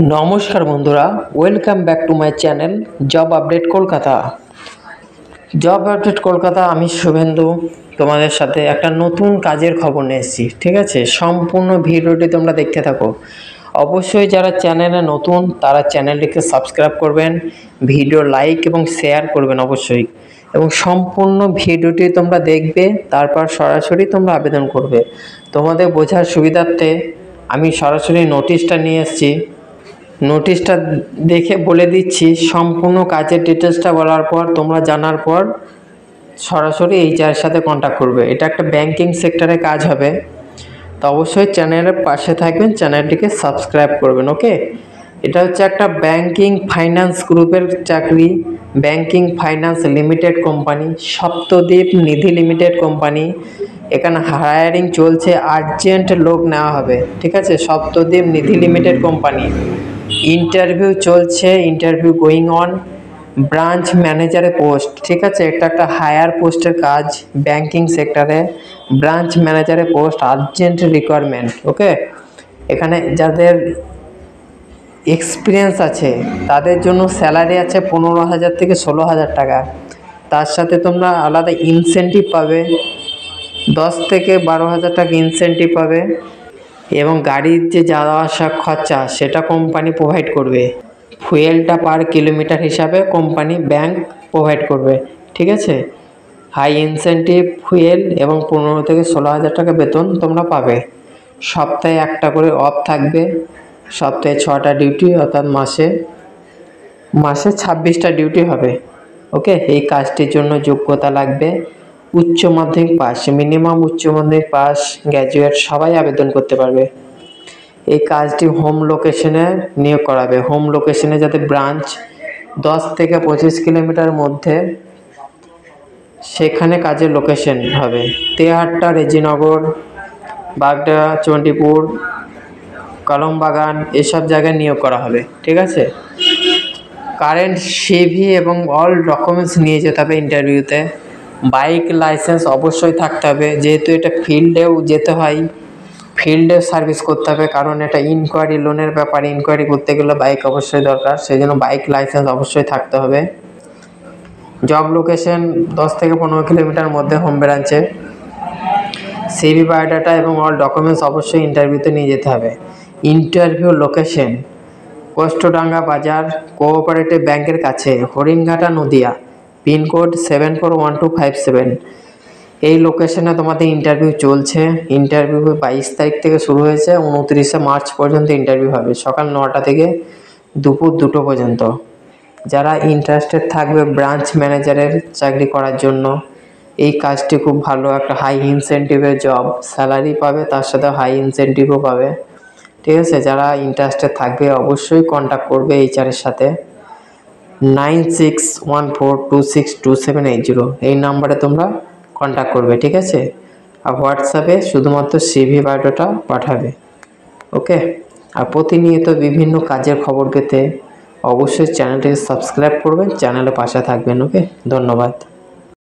নমস্কার বন্ধুরা, welcome back to my channel job update Kolkata. আমি শুভেন্দু তোমাদের সাথে একটা নতুন কাজের খবর নিয়ে এসেছি। ঠিক আছে, সম্পূর্ণ ভিডিওটি তোমরা দেখতে থাকো। অবশ্যই যারা চ্যানেলে নতুন তারা চ্যানেলটিকে সাবস্ক্রাইব করবেন, ভিডিও লাইক এবং শেয়ার করবেন অবশ্যই, এবং সম্পূর্ণ ভিডিওটি তোমরা দেখবে, তারপর সরাসরি তোমরা আবেদন করবে। তোমাদের বোঝার সুবিধার্থে আমি সরাসরি নোটিশটা নিয়ে এসেছি। নোটিশটা দেখে বলে দিচ্ছি, সম্পূর্ণ কাজের ডিটেলসটা বলার পর তোমরা জানার পর সরাসরি এইচআরের সাথে কন্ট্যাক্ট করবে। এটা একটা ব্যাংকিং সেক্টরে কাজ হবে, তো অবশ্যই চ্যানেলের পাশে থাকবেন, চ্যানেলটিকে সাবস্ক্রাইব করবেন। ওকে, এটা হচ্ছে একটা ব্যাংকিং ফাইন্যান্স গ্রুপের চাকরি। Banking finance limited company, Saptadwip নিধি লিমিটেড কোম্পানি। এখানে হায়ারিং চলছে, আর্জেন্ট লোক নেওয়া হবে। ঠিক আছে, সপ্তদ্বীপ নিধি লিমিটেড কোম্পানি। ইন্টারভিউ চলছে, ইন্টারভিউ গোয়িং অন। ব্রাঞ্চ ম্যানেজারের পোস্ট। ঠিক আছে, এটা একটা হায়ার পোস্টের কাজ ব্যাংকিং সেক্টরে। ব্রাঞ্চ ম্যানেজারের পোস্ট, আর্জেন্ট রিকোয়ারমেন্ট। ওকে, এখানে যাদের এক্সপিরিয়েন্স আছে তাদের জন্য স্যালারি আছে 15,000 থেকে 16,000 টাকা। তার সাথে তোমরা আলাদা ইনসেন্টিভ পাবে, 10 থেকে 12,000 টাকা ইনসেন্টিভ পাবে, এবং গাড়ির যে যাওয়া আসা খরচা সেটা কোম্পানি প্রোভাইড করবে। ফুয়েলটা পার কিলোমিটার হিসাবে কোম্পানি ব্যাংক প্রোভাইড করবে। ঠিক আছে, হাই ইনসেন্টিভ, ফুয়েল এবং 15 থেকে 16,000 টাকা বেতন তোমরা পাবে। সপ্তাহে একটা করে অফ থাকবে, সপ্তাহে 6টা ডিউটি, অর্থাৎ মাসে 26টা ডিউটি হবে। ওকে, এই কাজটির জন্য যোগ্যতা লাগবে উচ্চ মাধ্যমিক পাস, মিনিমাম উচ্চ মাধ্যমিক পাস, গ্র্যাজুয়েট সবাই আবেদন করতে পারবে। এই কাজটি হোম লোকেশনে নিয়োগ করাবে। হোম লোকেশনে যাতে ব্রাঞ্চ 10 থেকে 25 কিলোমিটার মধ্যে, সেখানে কাজের লোকেশন হবে। তেহাট্টা, রেজিনগর, বাগডা, চণ্ডীপুর, কলমবাগান, এসব জায়গায় নিয়োগ করা হবে। ঠিক আছে, কারেন্ট সিভি এবং অল ডকুমেন্টস নিয়ে যেতে হবে ইন্টারভিউতে। বাইক লাইসেন্স অবশ্যই থাকতে হবে, যেহেতু এটা ফিল্ডেও যেতে হয়, ফিল্ডে সার্ভিস করতে হবে, কারণ এটা ইনকোয়ারি লোনের ব্যাপারে। ইনকোয়ারি করতে গেলে বাইক অবশ্যই দরকার, সেই জন্য বাইক লাইসেন্স অবশ্যই থাকতে হবে। জব লোকেশন 10 থেকে 15 কিলোমিটার মধ্যে হোম ব্রাঞ্চে। সিভি, বায়োডাটা এবং অল ডকুমেন্টস অবশ্যই ইন্টারভিউতে নিয়ে যেতে হবে। ইন্টারভিউ লোকেশন পোস্টডাঙ্গা বাজার, কোঅপারেটিভ ব্যাংকের কাছে, হরিণঘাটা, নদিয়া, পিনকোড 741257। এই লোকেশনে তোমাদের ইন্টারভিউ চলছে। ইন্টারভিউ 22 তারিখ থেকে শুরু হয়েছে, 29শে মার্চ পর্যন্ত ইন্টারভিউ হবে, সকাল 9টা থেকে দুপুর 2টো পর্যন্ত। যারা ইন্টারেস্টেড থাকবে ব্রাঞ্চ ম্যানেজারের চাকরি করার জন্য, এই কাজটি খুব ভালো, একটা হাই ইনসেন্টিভের জব, স্যালারি পাবে, তার সাথে হাই ইনসেন্টিভও পাবে। ঠিক আছে, যারা ইন্টারেস্টেড থাকবে অবশ্যই কন্ট্যাক্ট করবে এইচআরের সাথে। 9614262780 এই নাম্বারে তোমরা কন্ট্যাক্ট করবে। ঠিক আছে, আর হোয়াটসঅ্যাপে শুধুমাত্র সিভি বায়োডাটা পাঠাবে। ওকে, আর প্রতিনিয়ত বিভিন্ন কাজের খবর পেতে অবশ্যই চ্যানেলটিকে সাবস্ক্রাইব করবেন, চ্যানেলের পাশে থাকবেন। ওকে, ধন্যবাদ।